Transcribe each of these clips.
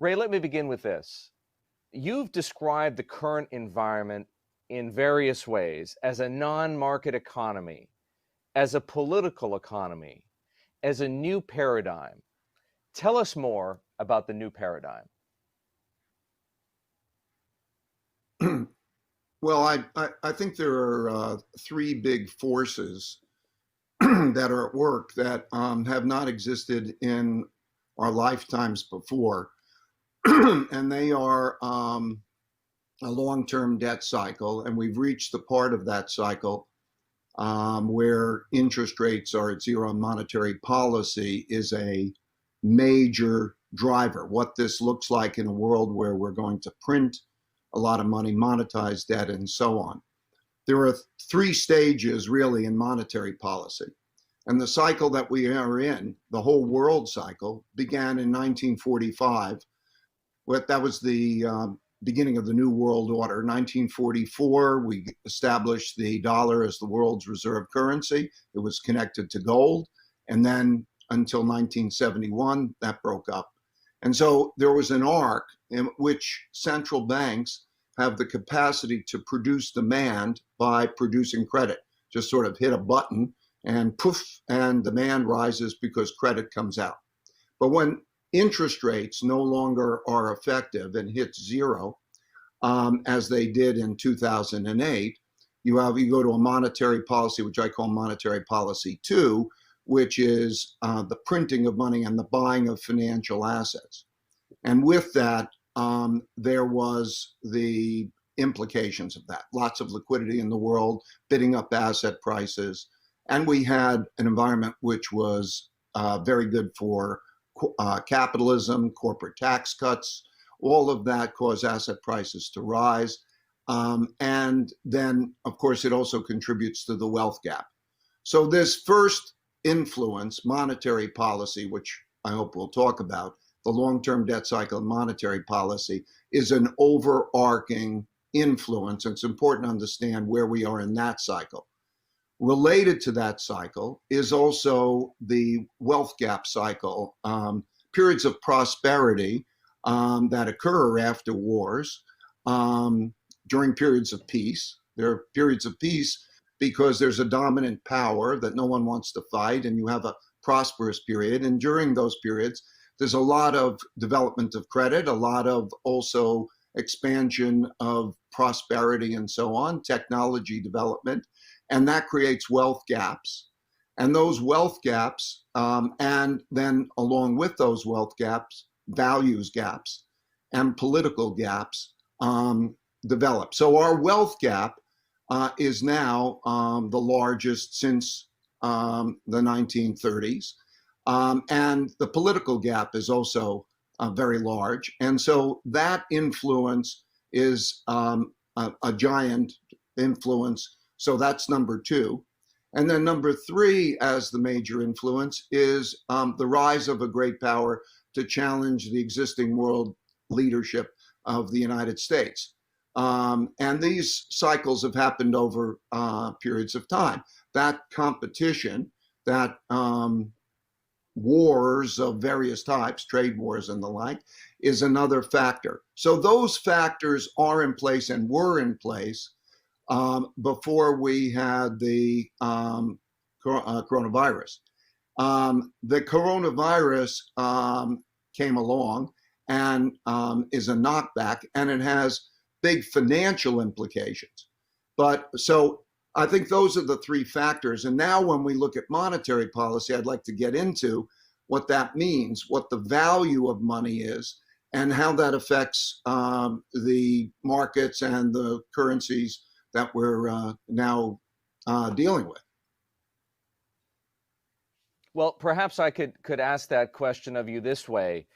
Ray, let me begin with this. You've described the current environment in various ways as a non-market economy, as a political economy, as a new paradigm. Tell us more about the new paradigm. Well, I think there are three big forces that are at work that have not existed in our lifetimes before. And they are a long-term debt cycle. And we've reached the part of that cycle where interest rates are at zero and monetary policy is a major driver. What this looks like in a world where we're going to print a lot of money, monetize debt, and so on. There are three stages really in monetary policy. And the cycle that we are in, the whole world cycle, began in 1945. That was the beginning of the New World Order. 1944, we established the dollar as the world's reserve currency. It was connected to gold. And then until 1971, that broke up. And so there was an arc in which central banks have the capacity to produce demand by producing credit. Just sort of hit a button and poof, and demand rises because credit comes out. But when interest rates no longer are effective and hit zero, as they did in 2008, you go to a monetary policy, which I call monetary policy 2, which is the printing of money and the buying of financial assets. And with that, there was the implications of that. Lots of liquidity in the world, bidding up asset prices. And we had an environment which was very good for capitalism, corporate tax cuts. All of that caused asset prices to rise. And then, of course, it also contributes to the wealth gap. So this first influence, monetary policy, which I hope we'll talk about, the long-term debt cycle and monetary policy, is an overarching influence. It's important to understand where we are in that cycle. Related to that cycle is also the wealth gap cycle, periods of prosperity that occur after wars, during periods of peace. There are periods of peace because there's a dominant power that no one wants to fight, and you have a prosperous period. And during those periods, there's a lot of development of credit, a lot of also expansion of prosperity and so on, technology development, and that creates wealth gaps. And those wealth gaps, and then along with those wealth gaps, values gaps and political gaps develop. So our wealth gap is now the largest since the 1930s. And the political gap is also very large. And so that influence is a giant influence. So that's number two. And then number three, as the major influence, is the rise of a great power to challenge the existing world leadership of the United States. And these cycles have happened over periods of time. That competition, that wars of various types, trade wars and the like, is another factor. So those factors are in place and were in place before we had the coronavirus. The coronavirus came along and is a knockback, and it has big financial implications. But so I think those are the three factors. And now when we look at monetary policy, I'd like to get into what that means, what the value of money is, and how that affects the markets and the currencies that we're now dealing with. Well, perhaps I could ask that question of you this way.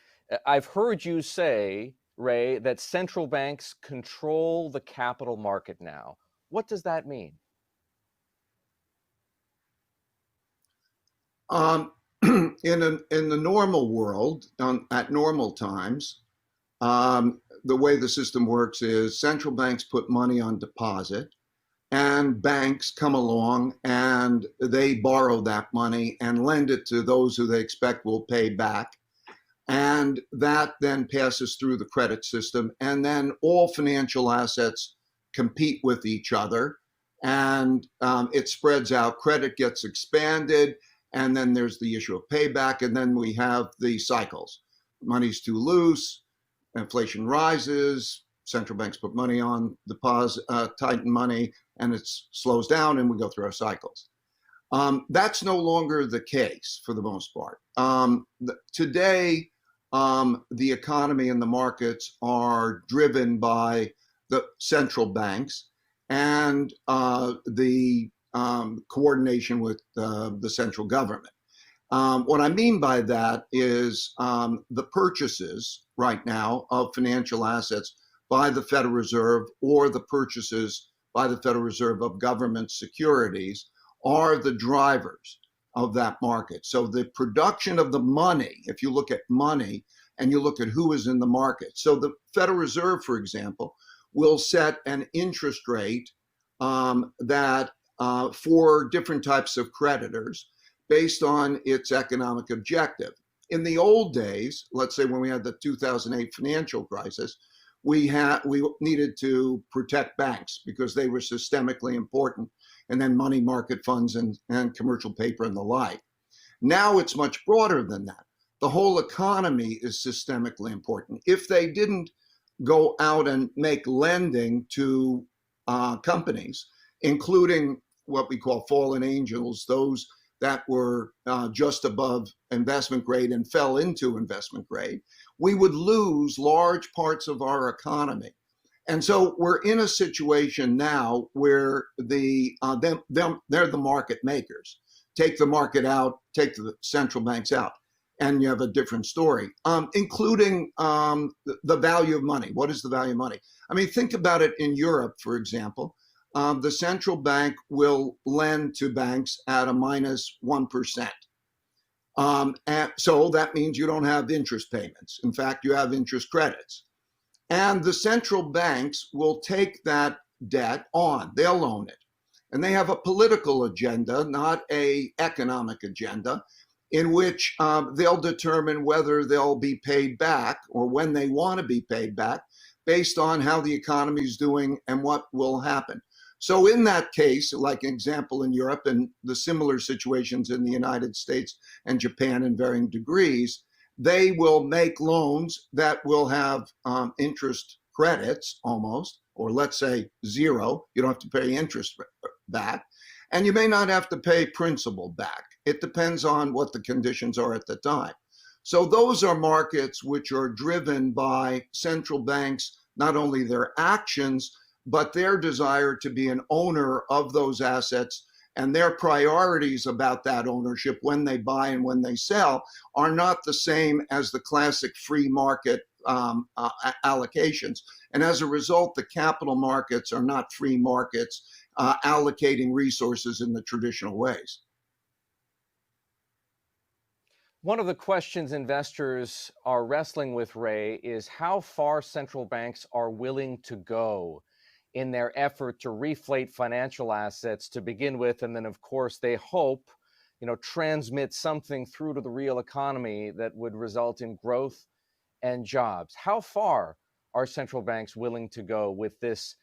I've heard you say, Ray, that central banks control the capital market now. What does that mean? In the normal world, at normal times, the way the system works is central banks put money on deposit, and banks come along and they borrow that money and lend it to those who they expect will pay back. And that then passes through the credit system. And then all financial assets compete with each other. And it spreads out. Credit gets expanded. And then there's the issue of payback. And then we have the cycles. Money's too loose, inflation rises, central banks put money on deposit, tighten money, and it slows down, and we go through our cycles. That's no longer the case for the most part. Today, the economy and the markets are driven by the central banks and the coordination with the central government. What I mean by that is the purchases right now of financial assets by the Federal Reserve or the purchases by the Federal Reserve of government securities are the drivers of that market. So the production of the money, if you look at money and you look at who is in the market. So the Federal Reserve, for example, will set an interest rate that for different types of creditors based on its economic objective. In the old days, let's say when we had the 2008 financial crisis, we needed to protect banks because they were systemically important, and then money market funds and commercial paper and the like. Now it's much broader than that. The whole economy is systemically important. If they didn't go out and make lending to companies, including what we call fallen angels, those that were just above investment grade and fell into investment grade, we would lose large parts of our economy. And so we're in a situation now where they're the market makers. Take the market out, take the central banks out, and you have a different story, including the value of money. What is the value of money? I mean, think about it in Europe, for example. The central bank will lend to banks at a minus 1%. And so that means you don't have interest payments. In fact, you have interest credits. And the central banks will take that debt on. They'll own it. And they have a political agenda, not an economic agenda, in which they'll determine whether they'll be paid back or when they want to be paid back based on how the economy is doing and what will happen. So in that case, like an example in Europe and the similar situations in the United States and Japan in varying degrees, they will make loans that will have interest credits almost, or let's say zero. You don't have to pay interest back. And you may not have to pay principal back. It depends on what the conditions are at the time. So those are markets which are driven by central banks, not only their actions, but their desire to be an owner of those assets, and their priorities about that ownership when they buy and when they sell are not the same as the classic free market allocations. And as a result, the capital markets are not free markets allocating resources in the traditional ways. One of the questions investors are wrestling with, Ray, is how far central banks are willing to go in their effort to reflate financial assets to begin with, and then of course they hope, transmit something through to the real economy that would result in growth and jobs. How far are central banks willing to go with this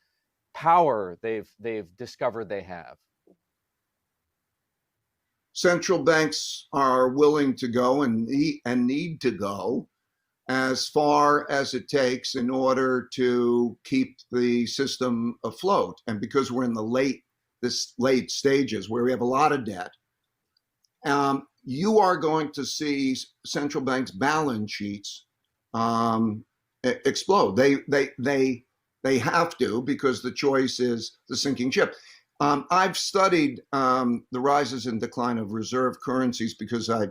power they've discovered they have? Central banks are willing to go and need to go as far as it takes in order to keep the system afloat. And because we're in the late stages where we have a lot of debt, you are going to see central banks' balance sheets explode. They have to, because the choice is the sinking ship. I've studied the rises and decline of reserve currencies because I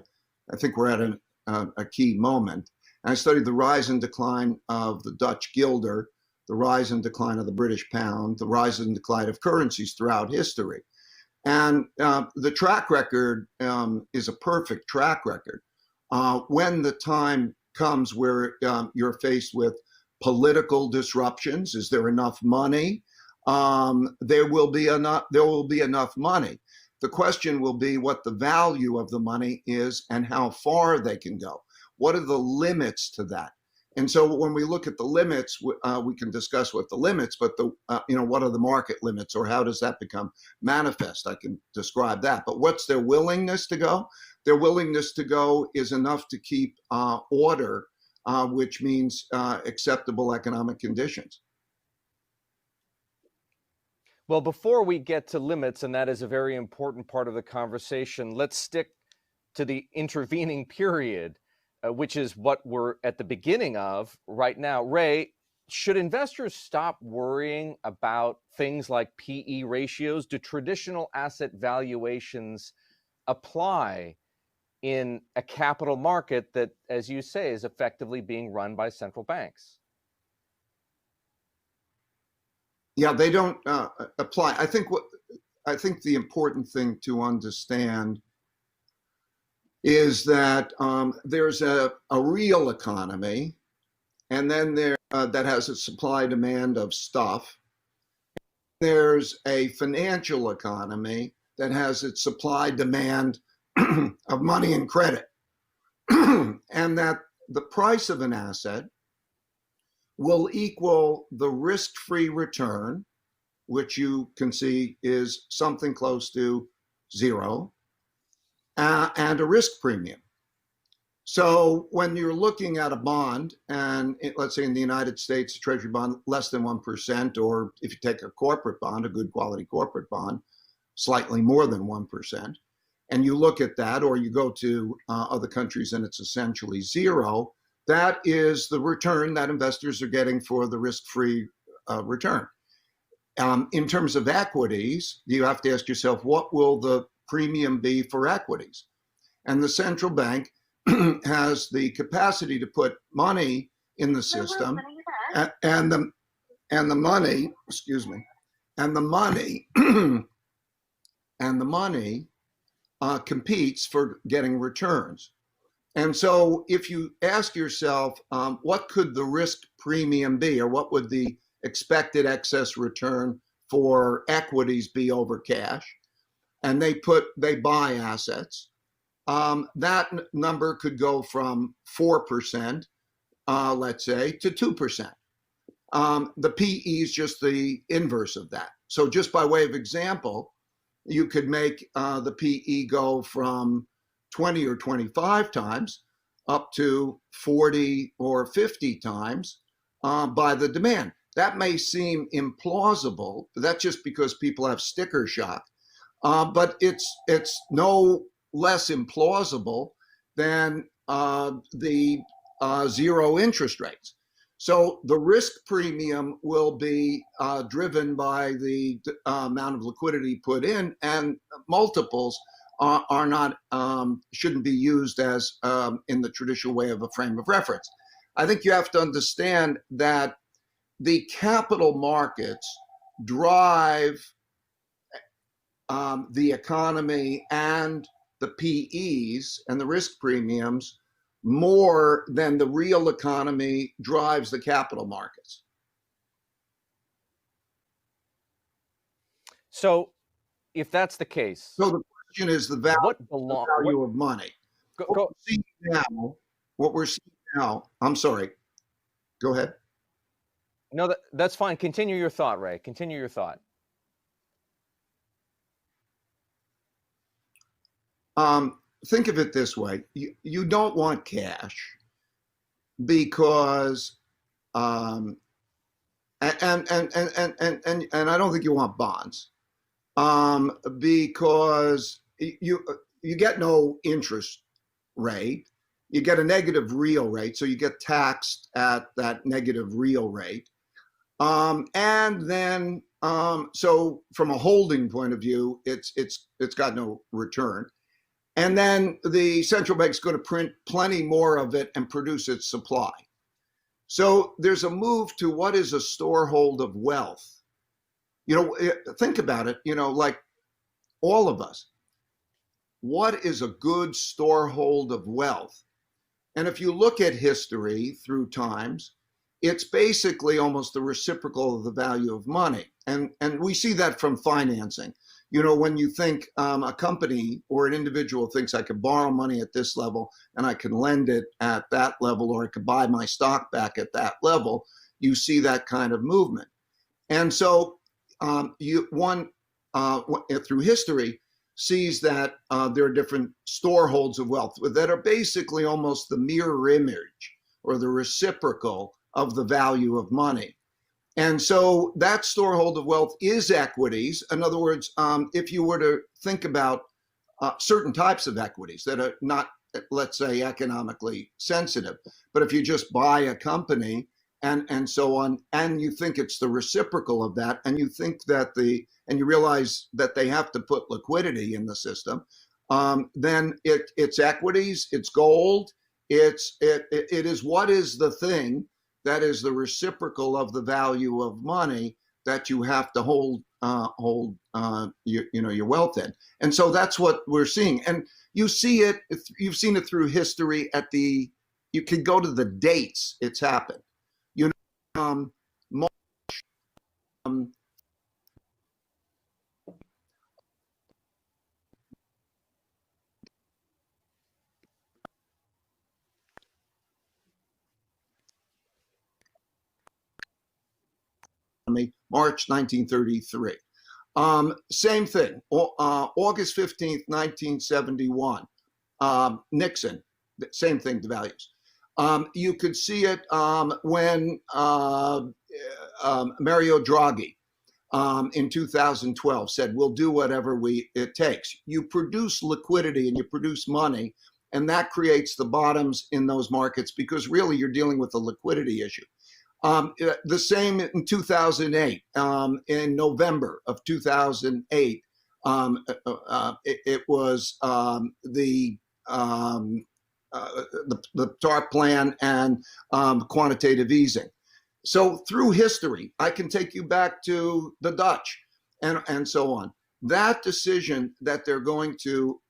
think we're at a key moment. I studied the rise and decline of the Dutch guilder, the rise and decline of the British pound, the rise and decline of currencies throughout history. And the track record is a perfect track record. When the time comes where you're faced with political disruptions, is there enough money? There will be enough money. The question will be what the value of the money is and how far they can go. what are the limits to that? And so when we look at the limits, we can discuss what the limits, but what are the market limits, or how does that become manifest? I can describe that. But what's their willingness to go? Their willingness to go is enough to keep order, which means acceptable economic conditions. Well, before we get to limits, and that is a very important part of the conversation, let's stick to the intervening period, which is what we're at the beginning of right now. Ray, should investors stop worrying about things like PE ratios? Do traditional asset valuations apply in a capital market that, as you say, is effectively being run by central banks? Yeah, they don't apply. I think the important thing to understand is that there's a real economy, and then that has a supply demand of stuff. There's a financial economy that has its supply demand of money and credit, and that the price of an asset will equal the risk-free return, which you can see is something close to zero, and a risk premium. So when you're looking at a bond, and let's say in the United States, a treasury bond less than 1%, or if you take a corporate bond, a good quality corporate bond, slightly more than 1%, and you look at that, or you go to other countries and it's essentially zero, that is the return that investors are getting for the risk-free return. In terms of equities, you have to ask yourself, what will the premium be for equities? And the central bank has the capacity to put money in the system, and the money, excuse me, and the money and the money competes for getting returns. And so if you ask yourself, what could the risk premium be, or what would the expected excess return for equities be over cash, and they buy assets, that number could go from 4%, let's say, to 2%. The PE is just the inverse of that. So just by way of example, you could make the PE go from 20 or 25 times up to 40 or 50 times by the demand. That may seem implausible, but that's just because people have sticker shock. But it's no less implausible than the zero interest rates. So the risk premium will be driven by the amount of liquidity put in, and multiples are not shouldn't be used as in the traditional way of a frame of reference. I think you have to understand that the capital markets drive the economy and the PEs and the risk premiums more than the real economy drives the capital markets. So if that's the case, so the question is the value of money. What we're seeing now, I'm sorry, go ahead. No, that's fine. Continue your thought, Ray. Continue your thought. Think of it this way. You don't want cash because, and I don't think you want bonds because you get no interest rate. You get a negative real rate, so you get taxed at that negative real rate. And then, so from a holding point of view, it's got no return. And then the central bank's going to print plenty more of it and produce its supply. So there's a move to what is a storehold of wealth. Think about it, like all of us. What is a good storehold of wealth? And if you look at history through times, it's basically almost the reciprocal of the value of money. And we see that from financing. When you think a company or an individual thinks I could borrow money at this level and I can lend it at that level, or I could buy my stock back at that level, you see that kind of movement. And so one through history sees that there are different storeholds of wealth that are basically almost the mirror image or the reciprocal of the value of money. And so that storehold of wealth is equities. In other words, if you were to think about certain types of equities that are not, let's say, economically sensitive, but if you just buy a company and so on, and you think it's the reciprocal of that, and you think that and you realize that they have to put liquidity in the system, then it's equities, it's gold, it is what is the thing that is the reciprocal of the value of money that you have to hold your wealth in. And so that's what we're seeing. And you've seen it through history you can go to the dates it's happened. March, 1933. Same thing. August 15th, 1971. Nixon, same thing, devalues. You could see it when Mario Draghi in 2012 said, we'll do whatever it takes. You produce liquidity and you produce money, and that creates the bottoms in those markets because really you're dealing with a liquidity issue. The same in 2008, in November of 2008, it was the TARP plan and quantitative easing. So through history, I can take you back to the Dutch and so on. That decision that they're going to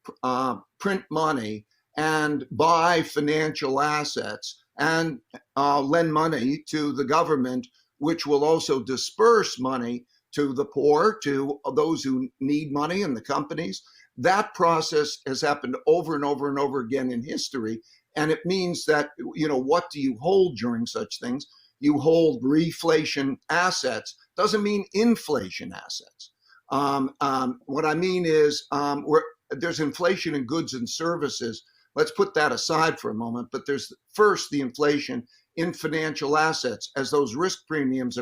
print money and buy financial assets and lend money to the government, which will also disperse money to the poor, to those who need money and the companies. That process has happened over and over and over again in history. And it means that, what do you hold during such things? You hold reflation assets. Doesn't mean inflation assets. What I mean is there's inflation in goods and services. Let's put that aside for a moment. But there's first the inflation in financial assets as those risk premiums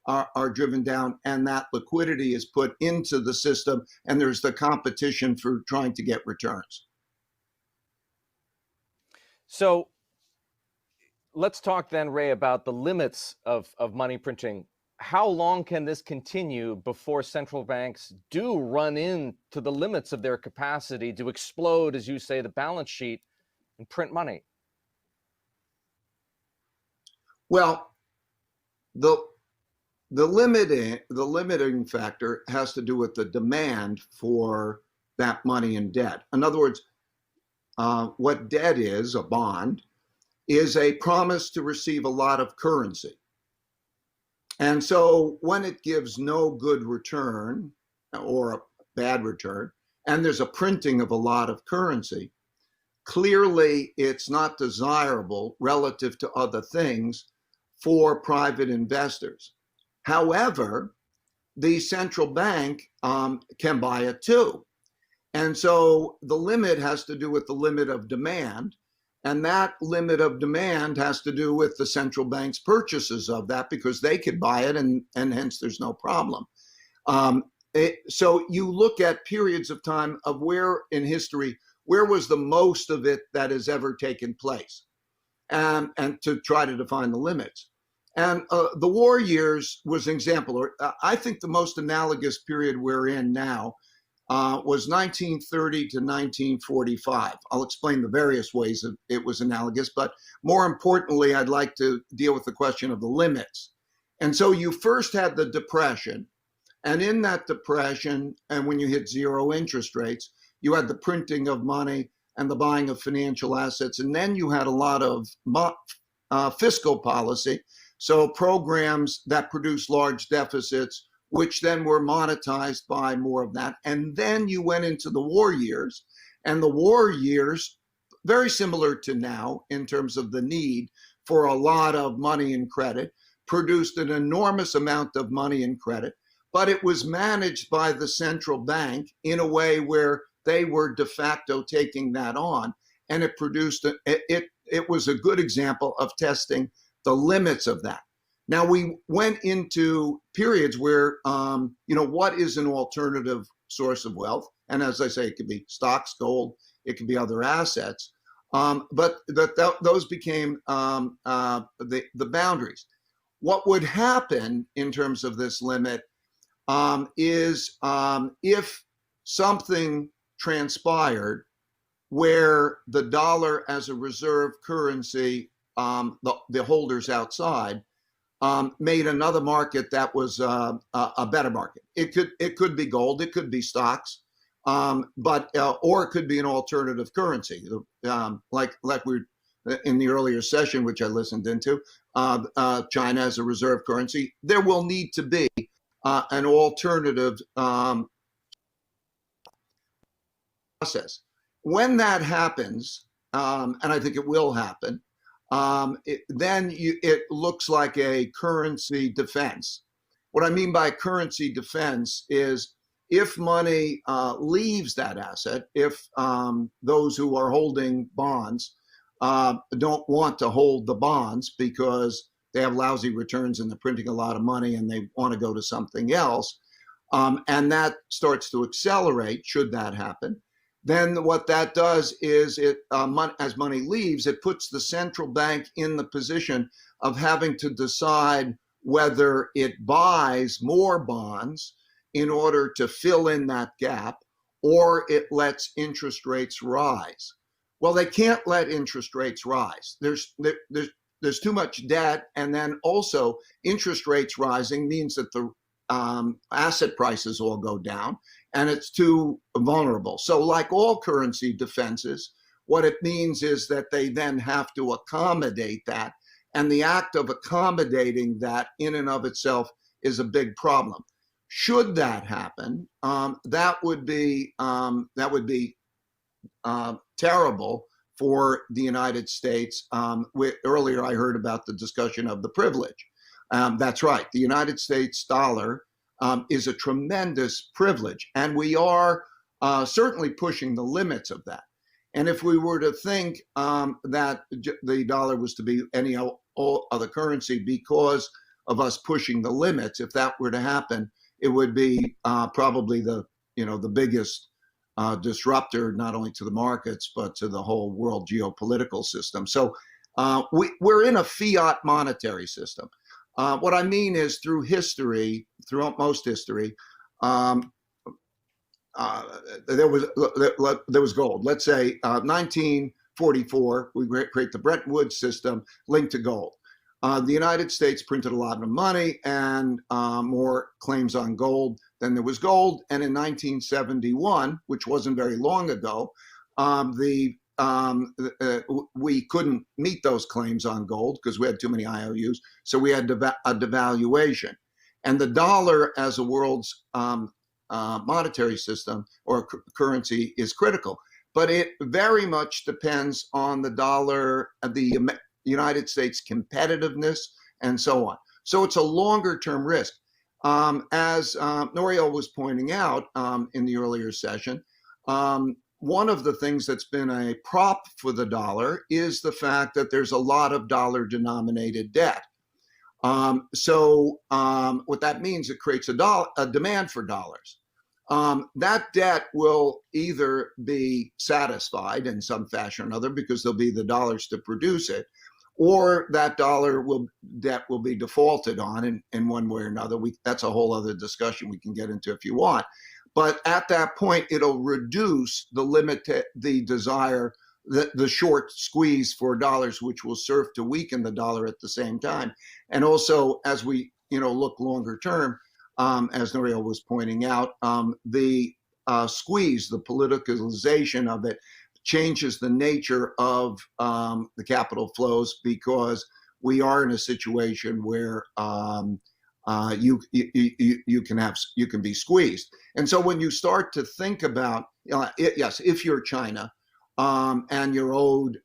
are driven down and that liquidity is put into the system, and there's the competition for trying to get returns. So let's talk then, Ray, about the limits of money printing. How long can this continue before central banks do run into the limits of their capacity to explode, as you say, the balance sheet and print money? Well, the limiting factor has to do with the demand for that money and debt. In other words, what debt is, a bond, is a promise to receive a lot of currency. And so when it gives no good return or a bad return, and there's a printing of a lot of currency, clearly it's not desirable relative to other things for private investors. However, the central bank can buy it too. And so the limit has to do with the limit of demand. And that limit of demand has to do with the central bank's purchases of that because they could buy it and hence there's no problem. So you look at periods of time of where in history, where was the most of it that has ever taken place and to try to define the limits. And the war years was an example. I think the most analogous period we're in now was 1930 to 1945. I'll explain the various ways that it was analogous, but more importantly, I'd like to deal with the question of the limits. And so you first had the Depression, and in that Depression, and when you hit zero interest rates, you had the printing of money and the buying of financial assets, and then you had a lot of fiscal policy. So programs that produce large deficits which then were monetized by more of that. And then you went into the war years, and the war years, very similar to now in terms of the need for a lot of money and credit, produced an enormous amount of money and credit, but it was managed by the central bank in a way where they were de facto taking that on, and it produced it was a good example of testing the limits of that. Now we went into periods where what is an alternative source of wealth, and as I say, it could be stocks, gold, it could be other assets, but those became the boundaries. What would happen in terms of this limit is if something transpired where the dollar as a reserve currency, the holders outside, made another market that was a better market. It could be gold, it could be stocks, but or it could be an alternative currency, like we in the earlier session, which I listened into, China as a reserve currency. There will need to be an alternative process. When that happens, and I think it will happen, it looks like a currency defense. What I mean by currency defense is if money leaves that asset, if those who are holding bonds don't want to hold the bonds because they have lousy returns and they're printing a lot of money and they want to go to something else, and that starts to accelerate, should that happen, then what that does is as money leaves, it puts the central bank in the position of having to decide whether it buys more bonds in order to fill in that gap, or it lets interest rates rise. Well, they can't let interest rates rise. There's too much debt, and then also interest rates rising means that the asset prices all go down, and it's too vulnerable. So like all currency defenses, what it means is that they then have to accommodate that. And the act of accommodating that in and of itself is a big problem. Should that happen, that would be terrible for the United States. Earlier, I heard about the discussion of the privilege. That's right. The United States dollar is a tremendous privilege, and we are certainly pushing the limits of that. And if we were to think that the dollar was to be any other currency because of us pushing the limits, if that were to happen, it would be probably the biggest disruptor, not only to the markets but to the whole world geopolitical system. So we're in a fiat monetary system. What I mean is, through history, throughout most history, there was gold. Let's say 1944, we create the Bretton Woods system linked to gold. The United States printed a lot of money and more claims on gold than there was gold. And in 1971, which wasn't very long ago, we couldn't meet those claims on gold because we had too many IOUs. So we had a devaluation. And the dollar as a world's monetary system or currency is critical. But it very much depends on the dollar, the United States competitiveness, and so on. So it's a longer term risk. As Nouriel was pointing out in the earlier session, one of the things that's been a prop for the dollar is the fact that there's a lot of dollar denominated debt. So what that means, it creates a demand for dollars. That debt will either be satisfied in some fashion or another because there'll be the dollars to produce it, or that debt will be defaulted on in one way or another. That's a whole other discussion we can get into if you want. But at that point, it'll reduce the limit, the desire, the short squeeze for dollars, which will serve to weaken the dollar at the same time. And also, as we look longer term, as Nouriel was pointing out, the squeeze, the politicalization of it, changes the nature of the capital flows, because we are in a situation where you can be squeezed. And so when you start to think about yes, if you're China and you're owed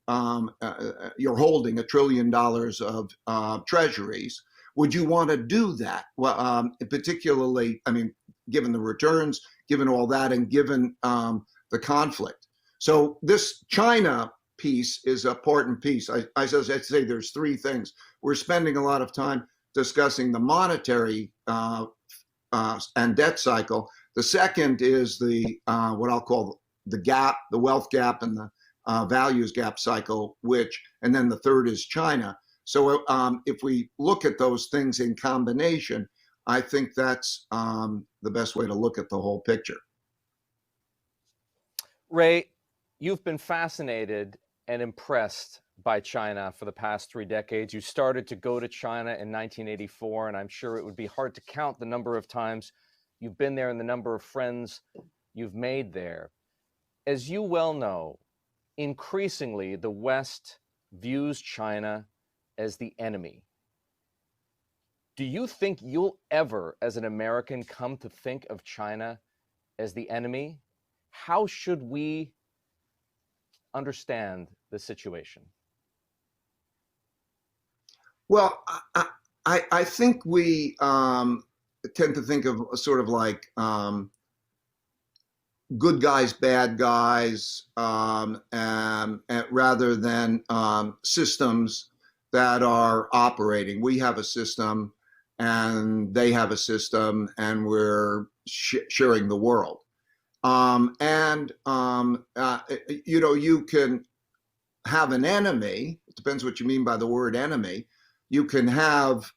you're holding $1 trillion of treasuries, would you want to do that? Well, particularly, I mean, given the returns, given all that, and given the conflict. So this China piece is a important piece. I say there's three things. We're spending a lot of time discussing the monetary and debt cycle. The second is the what I'll call the gap, the wealth gap, and the values gap cycle. And then the third is China. So if we look at those things in combination, I think that's the best way to look at the whole picture. Ray, you've been fascinated and impressed by China for the past 3 decades. You started to go to China in 1984, and I'm sure it would be hard to count the number of times you've been there and the number of friends you've made there. As you well know, increasingly the West views China as the enemy. Do you think you'll ever, as an American, come to think of China as the enemy? How should we understand the situation? Well, I think we tend to think of sort of like good guys, bad guys, and rather than systems that are operating. We have a system, and they have a system, and we're sharing the world. You can have an enemy. It depends what you mean by the word enemy. You can have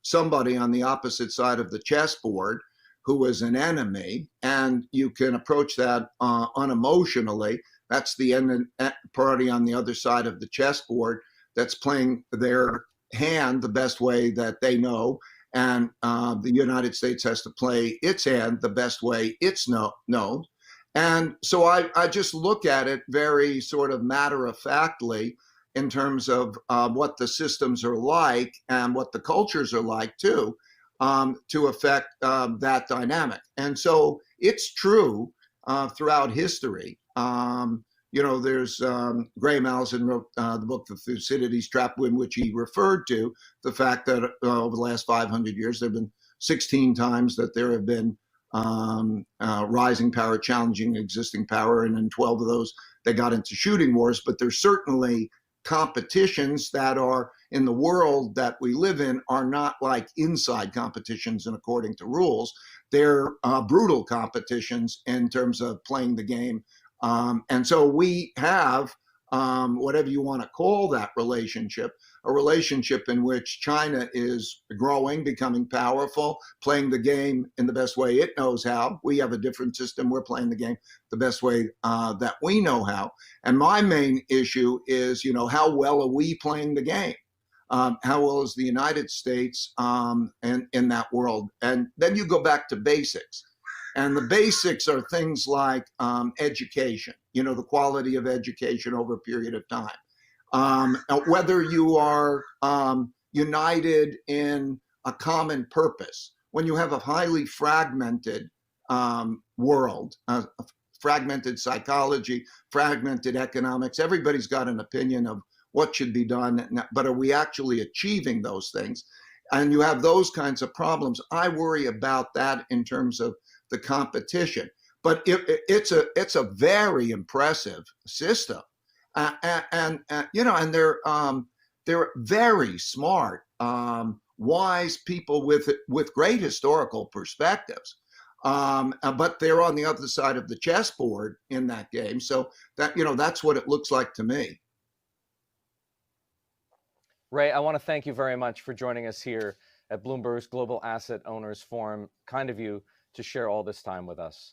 somebody on the opposite side of the chessboard who is an enemy, and you can approach that unemotionally. That's the party on the other side of the chessboard that's playing their hand the best way that they know, and the United States has to play its hand the best way it's known. And so I just look at it very sort of matter-of-factly in terms of what the systems are like and what the cultures are like too, to affect that dynamic. And so it's true throughout history. There's Graham Allison wrote the book The Thucydides Trap, in which he referred to the fact that over the last 500 years, there have been 16 times that there have been rising power challenging existing power, and in 12 of those they got into shooting wars. But there's certainly competitions that are in the world that we live in are not like inside competitions and according to rules. They're brutal competitions in terms of playing the game. And so we have whatever you want to call that relationship, a relationship in which China is growing, becoming powerful, playing the game in the best way it knows how. We have a different system. We're playing the game the best way that we know how. And my main issue is, how well are we playing the game? How well is the United States in that world? And then you go back to basics. And the basics are things like education, the quality of education over a period of time. Whether you are united in a common purpose. When you have a highly fragmented world, fragmented psychology, fragmented economics, everybody's got an opinion of what should be done, but are we actually achieving those things? And you have those kinds of problems. I worry about that in terms of the competition, but it's a very impressive system, and they're very smart, wise people with great historical perspectives, but they're on the other side of the chessboard in that game. So that's what it looks like to me. Ray, I want to thank you very much for joining us here at Bloomberg's Global Asset Owners Forum. Kind of you to share all this time with us.